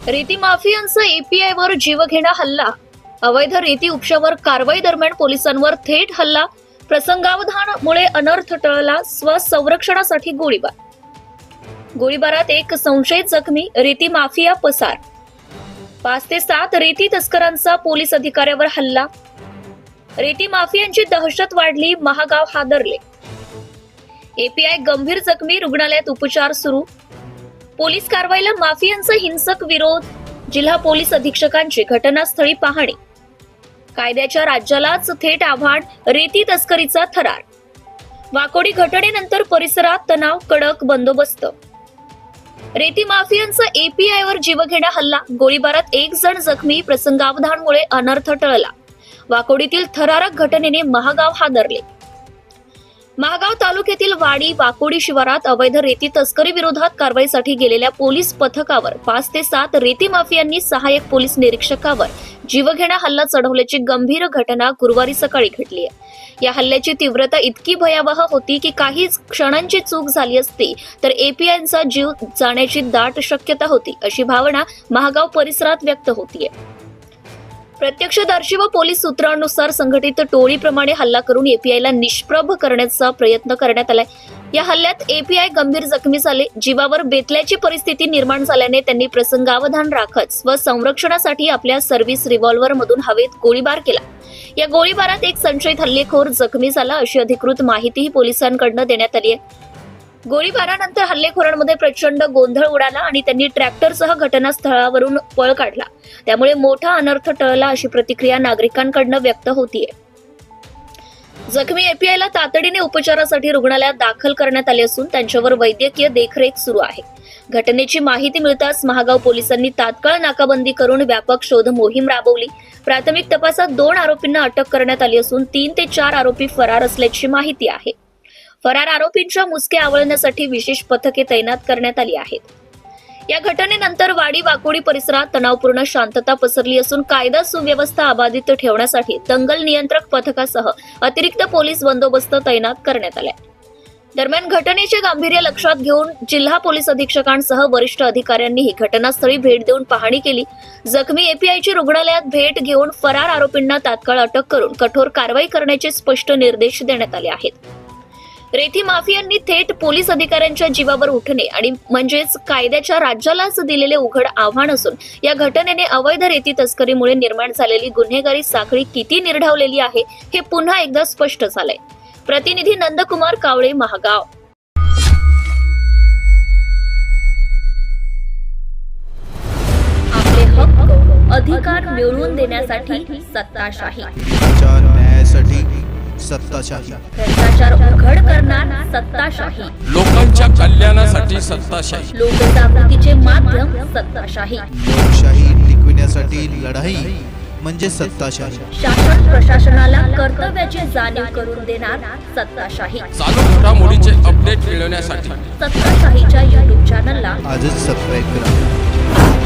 रेती माफियांचा एपीआयवर जीवघेणा हल्ला, अवैध रेती उपशावर कारवाई दरम्यान पोलिसांवर थेट हल्ला, प्रसंगावधानामुळे अनर्थ टळला, स्वसंरक्षणासाठी गोळीबार. गोळीबारात एक संशयित जखमी, रेती माफिया पसार. 5 ते 7 रेती तस्करांचा पोलीस अधिकाऱ्यावर हल्ला. रेती माफियांची दहशत वाढली, महागाव हादरले. एपीआय गंभीर जखमी, रुग्णालयात उपचार सुरू. पोलीस कारवाईला माफियांचा हिंसक विरोध, जिल्हा पोलीस अधीक्षकांची घटनास्थळी पाहणी. कायद्याच्या राज्यालाच थेट आव्हान, रेती तस्करीचा थरार. वाकोडी घटनेनंतर परिसरात तणाव, कडक बंदोबस्त. रेती माफियांचा एपीआयवर जीवघेणा हल्ला, गोळीबारात 1 जण जखमी, प्रसंगावधानामुळे अनर्थ टळला. वाकोडीतील थरारक घटनेने महागाव हादरले. महागाव तालुक्यातील वाडी वाकोडी शिवारात अवैध रेती तस्करी विरोधात कारवाईसाठी गेलेल्या पोलीस पथकावर 5 ते 7 रेती माफियांनी सहाय्यक पोलीस निरीक्षकावर जीवघेणा हल्ला चढवल्याची गंभीर घटना गुरुवारी सकाळी घडली आहे. या हल्ल्याची तीव्रता इतकी भयावह होती की काही क्षणांची चूक झाली असती तर एपीआयचा जीव जाण्याची दाट शक्यता होती, अशी भावना महागाव परिसरात व्यक्त होतीये. प्रत्यक्षदर्शी व पोलीस सूत्रांनुसार संघटित टोळीप्रमाणे हल्ला करून एपीआयला निष्प्रभ करण्याचा प्रयत्न करण्यात आलाय. या हल्ल्यात एपीआय गंभीर जखमी झाले. जीवावर बेतल्याची परिस्थिती निर्माण झाल्याने त्यांनी प्रसंगावधान राखत स्वसंरक्षणासाठी आपल्या सर्व्हिस रिव्हॉल्व्हर मधून हवेत गोळीबार केला. या गोळीबारात एक संशयित हल्लेखोर जखमी झाला, अशी अधिकृत माहितीही पोलिसांकडून देण्यात आली आहे. गोळीबारानंतर हल्लेखोरांमध्ये प्रचंड गोंधळ उडाला आणि त्यांनी ट्रॅक्टरसह घटनास्थळावरून पळ काढला. त्यामुळे मोठा अनर्थ टळला, अशी प्रतिक्रिया नागरिकांकडून व्यक्त होतीये. जखमी एपीआयला तातडीने उपचारासाठी रुग्णालयात दाखल करण्यात आले असून त्यांच्यावर वैद्यकीय देखरेख सुरू आहे. घटनेची माहिती मिळताच महागाव पोलिसांनी तात्काळ नाकाबंदी करून व्यापक शोध मोहीम राबवली. प्राथमिक तपासात 2 आरोपींना अटक करण्यात आली असून 3 ते 4 आरोपी फरार असल्याची माहिती आहे. फरार आरोपींच्या मुसके आवळण्यासाठी विशेष पथके तैनात करण्यात आली आहेत. या घटनेनंतर वाडी वाकोडी परिसरात तणावपूर्ण शांतता पसरली असून कायदा सुव्यवस्था अबाधित ठेवण्यासाठी दंगल नियंत्रक पथकासह अतिरिक्त पोलीस बंदोबस्त तैनात करण्यात आलाय. दरम्यान घटनेचे गांभीर्य लक्षात घेऊन जिल्हा पोलीस अधीक्षकांसह वरिष्ठ अधिकाऱ्यांनीही घटनास्थळी भेट देऊन पाहणी केली. जखमी एपीआयची रुग्णालयात भेट घेऊन फरार आरोपींना तात्काळ अटक करून कठोर कारवाई करण्याचे स्पष्ट निर्देश देण्यात आले आहेत. रेती माफियांनी थेट पोलीस अधिकाऱ्यांच्या जीवावर उठणे आणि म्हणजेच कायद्याच्या राज्यालाच दिलेले उघड आव्हान असून या घटनेने अवैध रेती तस्करीमुळे निर्माण झालेली गुन्हेगारी साखळी किती निर्ढावलेली आहे हे पुन्हा एकदा स्पष्ट झालंय. प्रतिनिधी नंदकुमार कावळे, महागाव. आपले हक्क अधिकार मिळवून देण्यासाठी सत्ताशाही, न्यायासाठी सत्ताशाही, भ्रष्टाचार उघड करणार सत्ताशाही, लोकांच्या कल्याणासाठी सत्ताशाही, लोकजागृतीचे माध्यम सत्ताशाही, लोकशाही टिकविण्यासाठी लढाई म्हणजे सत्ताशाही, शासन प्रशासनाला कर्तव्याची जाणीव करून देणार सत्ताशाही. चालू घडामोडीचे अपडेट मिळवण्यासाठी सत्ताशाहीच्या YouTube चॅनलला आजच सबस्क्राईब करा.